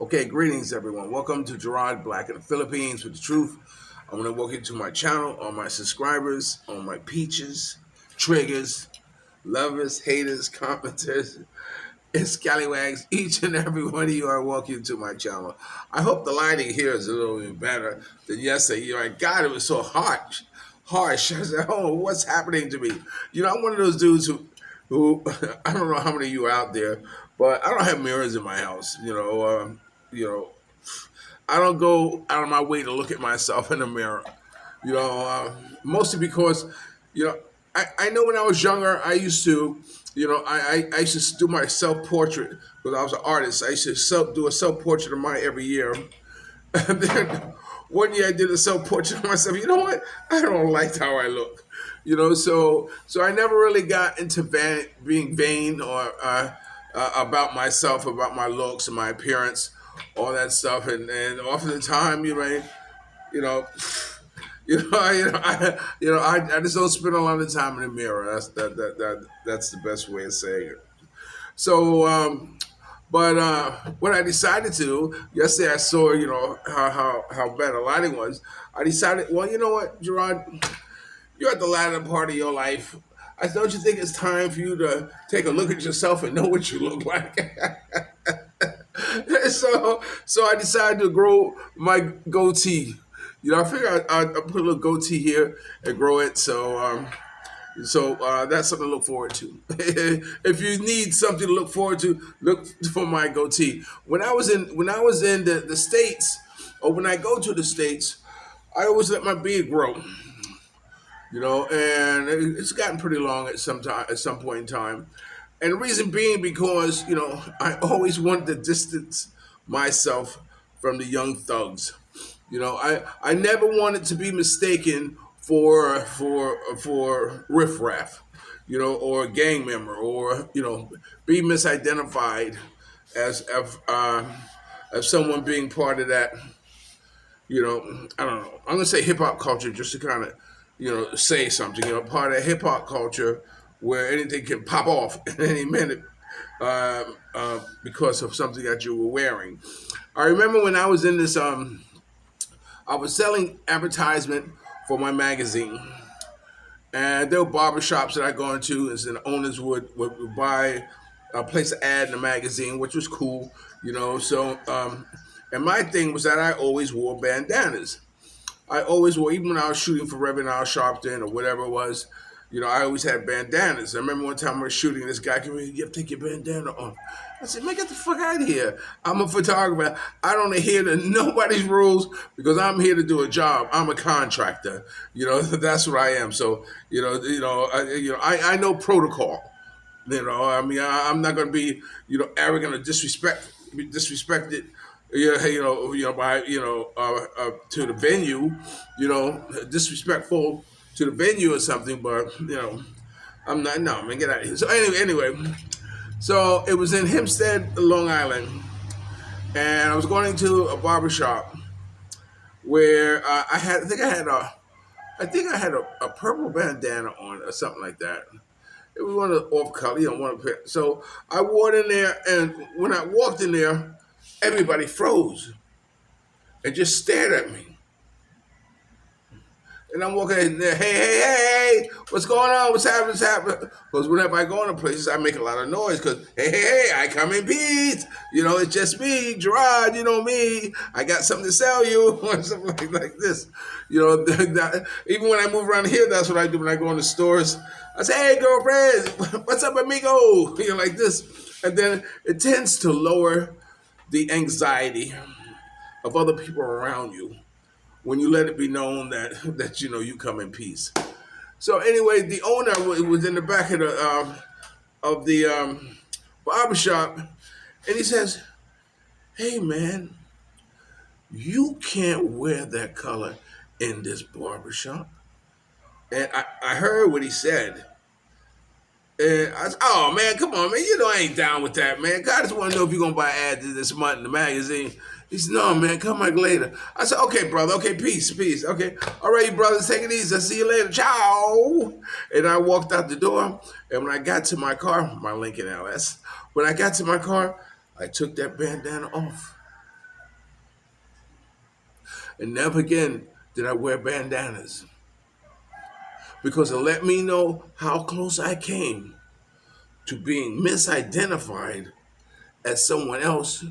Okay, greetings everyone. Welcome to Gerard Black in the Philippines with the truth. I want to welcome you to my channel, all my subscribers, all my peaches, triggers, lovers, haters, commenters, and scallywags. Each and every one of you are welcome to my channel. I hope the lighting here is a little bit better than yesterday. My God, it was so harsh. I said, oh, what's happening to me? I'm one of those dudes who I don't know how many of you are out there, but I don't have mirrors in my house. You know, I don't go out of my way to look at myself in the mirror. Mostly because, you know, I know when I was younger, I used to, I used to do my self portrait because I was an artist. I used to do a self portrait of mine every year. And then one year I did a self portrait of myself. You know what? I don't like how I look. So I never really got into being vain or about myself, about my looks and my appearance, all that stuff. And often the time, you know, I just don't spend a lot of time in the mirror. That's the best way of saying it. So, but what I decided to do yesterday, I saw how bad the lighting was. I decided, well, you know what, Gerard, you're at the latter part of your life. Don't you think it's time for you to take a look at yourself and know what you look like? So I decided to grow my goatee. I figure I'd put a little goatee here and grow it. So that's something to look forward to. If you need something to look forward to, look for my goatee. When I was in the states, or when I go to the states, I always let my beard grow. And it's gotten pretty long at some point in time. And the reason being because I always wanted to distance myself from the young thugs. I never wanted to be mistaken for riffraff, or a gang member, or be misidentified as someone being part of that. I don't know. I'm gonna say hip hop culture just to kind of say something. Part of hip hop culture where anything can pop off at any minute because of something that you were wearing. I remember when I was in this I was selling advertisement for my magazine. And there were barbershops that I go into, and so the owners would buy, place an ad in the magazine, which was cool, and my thing was that I always wore bandanas. I always wore, even when I was shooting for Reverend Al Sharpton or whatever it was, I always had bandanas. I remember one time I was shooting, this guy came in, you have to take your bandana off. I said, man, get the fuck out of here. I'm a photographer. I don't adhere to nobody's rules because I'm here to do a job. I'm a contractor. That's what I am. So, I know protocol. I'm not going to be, arrogant or be disrespected by to the venue, disrespectful to the venue or something. But I'm not. No, man, get out of here. So anyway, so it was in Hempstead, Long Island, and I was going to a barbershop where I think I had a purple bandana on or something like that. It was one of the off color, one of the. So I wore it in there, and when I walked in there, everybody froze and just stared at me. And I'm walking in there, hey, what's going on? What's happening? What's happening? Because whenever I go into places, I make a lot of noise because, hey, I come in peace. It's just me, Gerard, me. I got something to sell you, or something like this. Even when I move around here, that's what I do when I go in the stores. I say, hey, girlfriend, what's up, amigo? Like this. And then it tends to lower the anxiety of other people around you when you let it be known that you come in peace. So anyway, the owner was in the back of the barbershop, and he says, "Hey man, you can't wear that color in this barbershop." And I heard what he said. And I said, oh man, come on, man. I ain't down with that, man. I just want to know if you're going to buy ads this month in the magazine. He said, no, man, come back later. I said, okay, brother. Okay, peace. Okay. All right, you brothers, take it easy. I'll see you later. Ciao. And I walked out the door. And when I got to my car, my Lincoln LS, when I got to my car, I took that bandana off. And never again did I wear bandanas because it let me know how close I came to being misidentified as someone else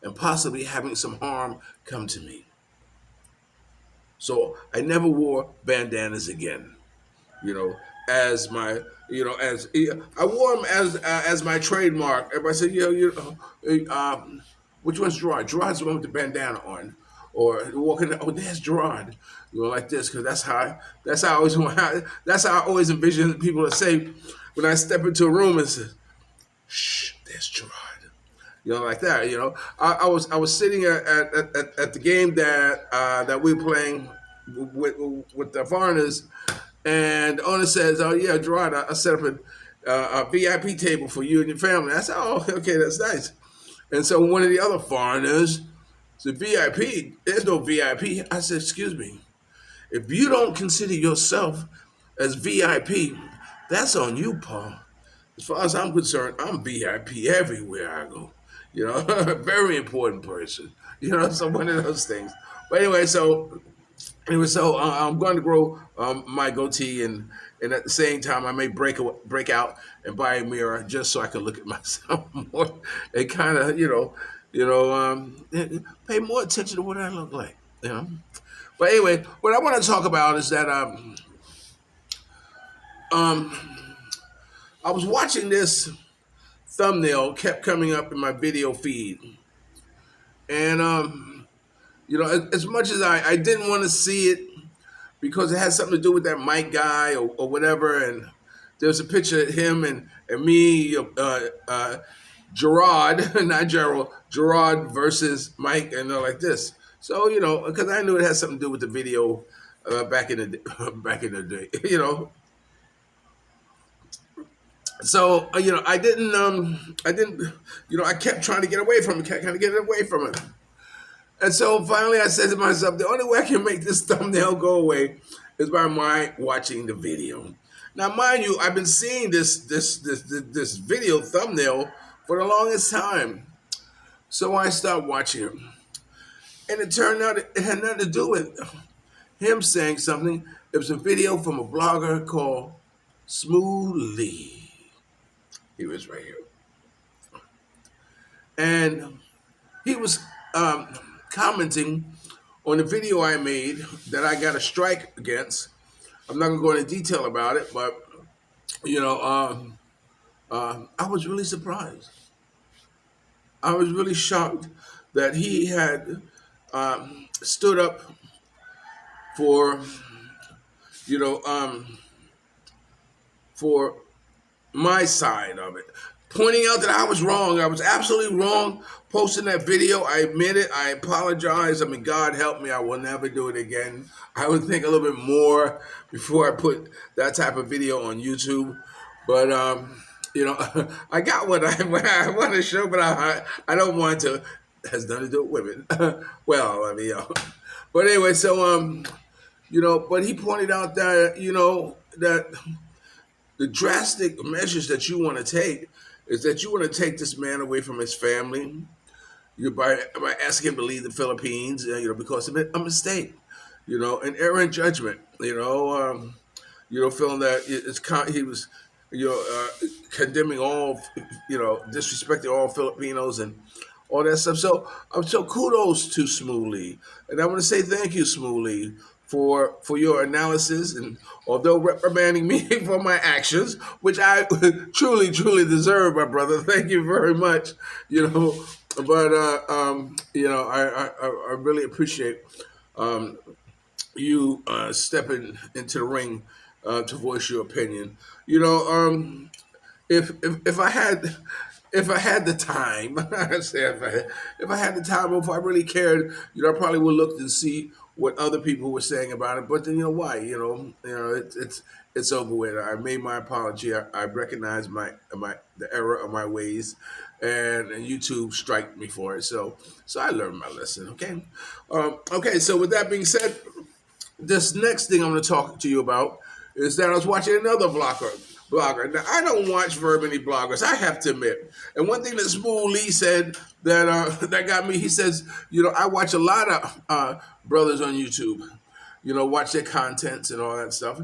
and possibly having some harm come to me. So I never wore bandanas again. You know, as my, as I wore them as my trademark. Everybody said, which one's Gerard? Gerard's the one with the bandana on, or walking. Oh, there's Gerard. Like this, because that's how I always that's how I always envision people to say when I step into a room and say, "Shh, there's Gerard." Like that. I was sitting at the game that we were playing with the foreigners, and the owner says, "Oh yeah, Gerard, I set up a VIP table for you and your family." I said, "Oh, okay, that's nice." And so one of the other foreigners said, "VIP? There's no VIP." I said, "Excuse me. If you don't consider yourself as VIP, that's on you, Paul. As far as I'm concerned, I'm VIP everywhere I go. Very important person. So one of those things. But anyway, so I'm going to grow my goatee, and at the same time, I may break out and buy a mirror just so I can look at myself more and kind of, pay more attention to what I look like. You know. But anyway, what I want to talk about is that um, I was watching this thumbnail kept coming up in my video feed, and as much as I didn't want to see it because it had something to do with that Mike guy or whatever, and there's a picture of him and me, Gerard, not Gerald, Gerard versus Mike, and they're like this. So because I knew it had something to do with the video back in the back in the day, So I didn't, I kept trying to get away from it, kept kind of getting away from it, and so finally I said to myself, the only way I can make this thumbnail go away is by my watching the video. Now, mind you, I've been seeing this video thumbnail for the longest time, so I started watching it, and it turned out it had nothing to do with him saying something. It was a video from a blogger called Smoothly. He was right here. And he was commenting on the video I made that I got a strike against. I'm not going to go into detail about it, but, I was really surprised. I was really shocked that he had stood up for, you know, for my side of it, pointing out that I was wrong. I was absolutely wrong posting that video. I admit it. I apologize. I mean, God help me. I will never do it again. I would think a little bit more before I put that type of video on YouTube. But, I got what I want to show, but I don't want to. It has nothing to do with women. Well, I mean, but anyway, so, but he pointed out that, that the drastic measures that you want to take is that you want to take this man away from his family. By asking him to leave the Philippines, because of a mistake, an error in judgment, feeling that he was, condemning all, disrespecting all Filipinos and all that stuff. So kudos to Smoothly, and I want to say thank you, Smoothly, for your analysis, and although reprimanding me for my actions, which I truly deserve, my brother. Thank you very much. But I really appreciate you stepping into the ring to voice your opinion. If I had the time, I say if I had the time, or if I really cared, I probably would look and see what other people were saying about it. But then why? It's over with. I made my apology. I recognize the error of my ways, and YouTube striked me for it. So I learned my lesson. Okay, okay. So with that being said, this next thing I'm going to talk to you about is that I was watching another blogger. Now, I don't watch very many bloggers, I have to admit. And one thing that Smooth Lee said that that got me, he says, I watch a lot of brothers on YouTube, watch their contents and all that stuff,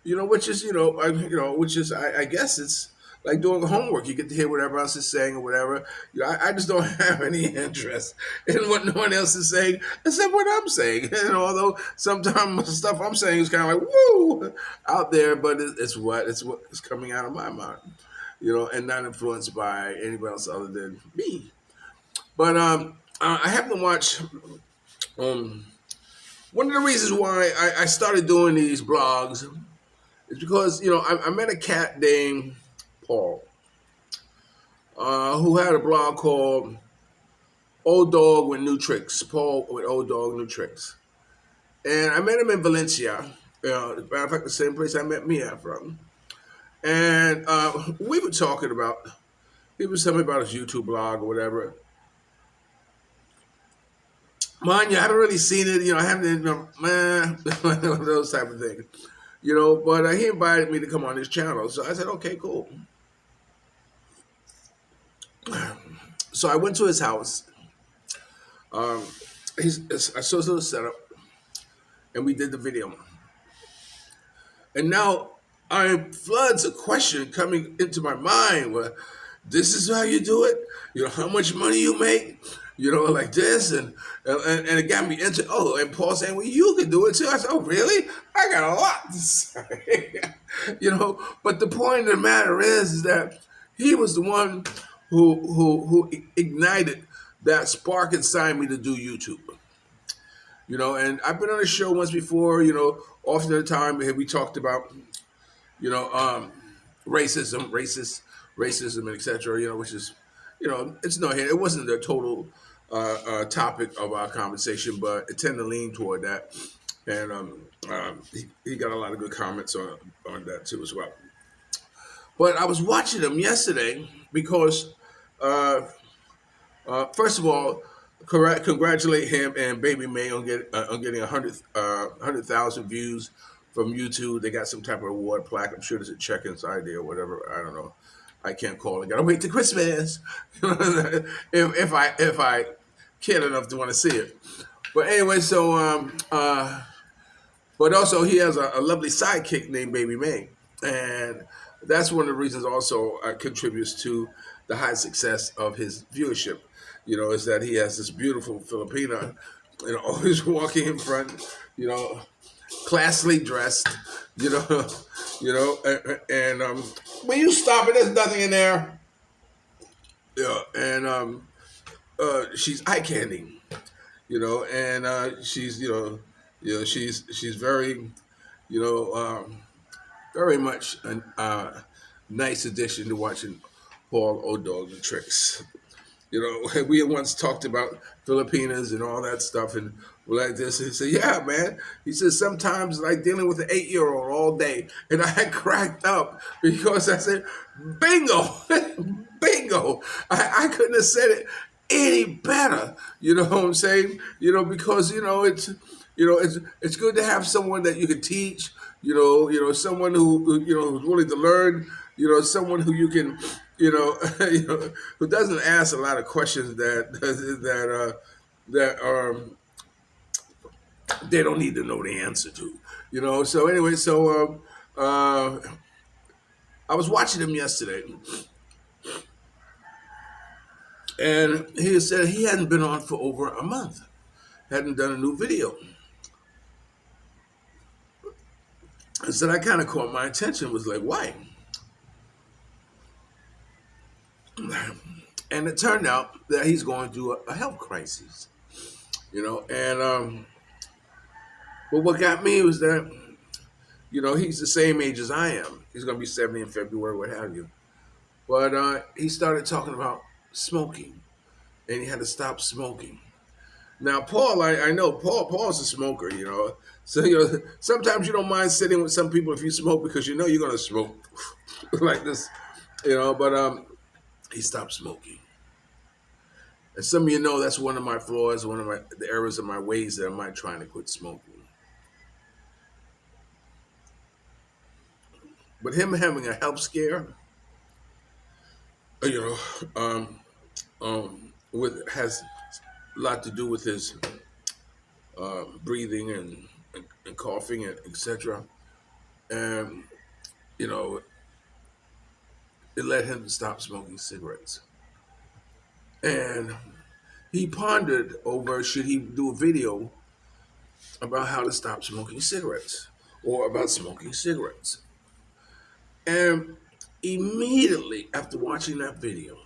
which is, which is, I guess it's like doing homework. You get to hear what everyone else is saying or whatever. I just don't have any interest in what no one else is saying except what I'm saying. And although sometimes stuff I'm saying is kind of like woo out there, but it's coming out of my mind, and not influenced by anybody else other than me. But I happen to watch. Um, One of the reasons why I started doing these blogs is because I met a cat named Paul, who had a blog called Old Dog with New Tricks. Paul with Old Dog New Tricks, and I met him in Valencia. Matter of fact, the same place I met Mia from. And we were talking about. He was telling me about his YouTube blog or whatever. Mind you, I haven't really seen it. I haven't, man, those type of things. But he invited me to come on his channel, so I said, okay, cool. So I went to his house. Um, I saw his little setup, and we did the video. And now I floods of question coming into my mind. Where this is how you do it. How much money you make. Like this, and it got me into. Oh, and Paul saying, "Well, you can do it too." I said, "Oh, really? I got a lot to say." But the point of the matter is that he was the one who ignited that spark inside me to do YouTube. And I've been on a show once before. Often at the time we talked about racism, racism, and etc. Which is, it's no, it wasn't the total topic of our conversation, but it tended to lean toward that, and he got a lot of good comments on that too as well. But I was watching him yesterday because, first of all, congratulate him and Baby May on getting 100,000 views from YouTube. They got some type of award plaque. I'm sure there's a check inside there or whatever. I don't know. I can't call it. Gotta wait till Christmas if I care enough to want to see it. But anyway, so but also he has a lovely sidekick named Baby May, and that's one of the reasons also contributes to the high success of his viewership. Is that he has this beautiful Filipina, always walking in front, classily dressed, you know, and when you stop it, there's nothing in there. Yeah, and she's eye candy, and she's she's very, you know, very much a nice addition to watching Paul O'Dog and Tricks. We had once talked about Filipinas and all that stuff, and like this. He said, "Yeah, man." He said, "Sometimes like dealing with an 8-year-old all day," and I cracked up because I said, "Bingo, bingo!" I couldn't have said it any better. You know what I'm saying? Because it's good to have someone that you can teach. Someone who's willing to learn. Someone who you can who doesn't ask a lot of questions that they don't need to know the answer to. So anyway, I was watching him yesterday, and he said he hadn't been on for over a month, hadn't done a new video. I said I kind of caught my attention. Was like, why? And it turned out that he's going through a health crisis, and but what got me was that, he's the same age as I am. He's going to be 70 in February, what have you. But he started talking about smoking, and he had to stop smoking. Now, Paul, I know Paul's a smoker, So, sometimes you don't mind sitting with some people if you smoke because you're going to smoke like this, but he stopped smoking. And some of you know that's one of my flaws, one of the errors of my ways that I might trying to quit smoking. But him having a health scare, you know, with has a lot to do with his breathing and coughing and etc. And you know, it led him to stop smoking cigarettes. And he pondered over should he do a video about how to stop smoking cigarettes or about smoking cigarettes. And immediately after watching that video,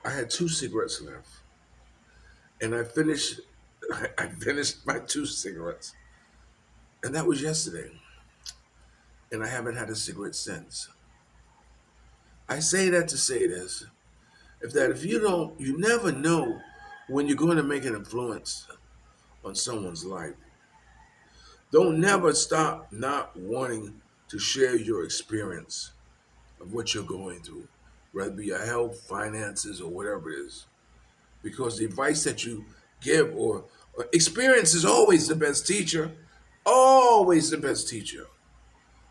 I had two cigarettes left, and I finished my two cigarettes, and that was yesterday, and I haven't had a cigarette since. I say that to say this: if you don't, you never know when you're going to make an influence on someone's life. Don't never stop not wanting to share your experience of what you're going through, whether it be your health, finances, or whatever it is. Because the advice that you give or experience is always the best teacher, always the best teacher.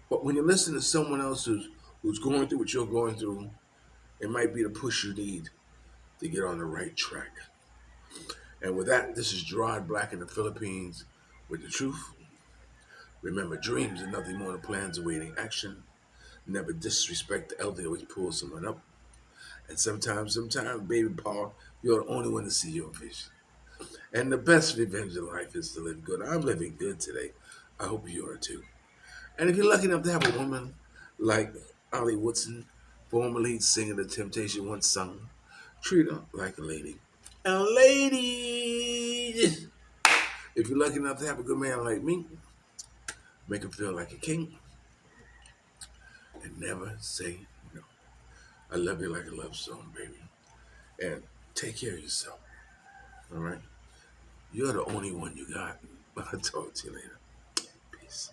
But when you listen to someone else who's going through what you're going through, it might be the push you need to get on the right track. And with that, this is Gerard Black in the Philippines with the truth. Remember, dreams are nothing more than plans awaiting action. Never disrespect the elder, always pull someone up. And sometimes, baby Paul, you're the only one to see your vision. And the best revenge in life is to live good. I'm living good today. I hope you are too. And if you're lucky enough to have a woman like Ollie Woodson, former lead singer of The Temptation, once sung, treat her like a lady. And ladies, if you're lucky enough to have a good man like me, make him feel like a king and never say no. I love you like a love song, baby. And take care of yourself. All right? You're the only one you got. I'll talk to you later. Peace.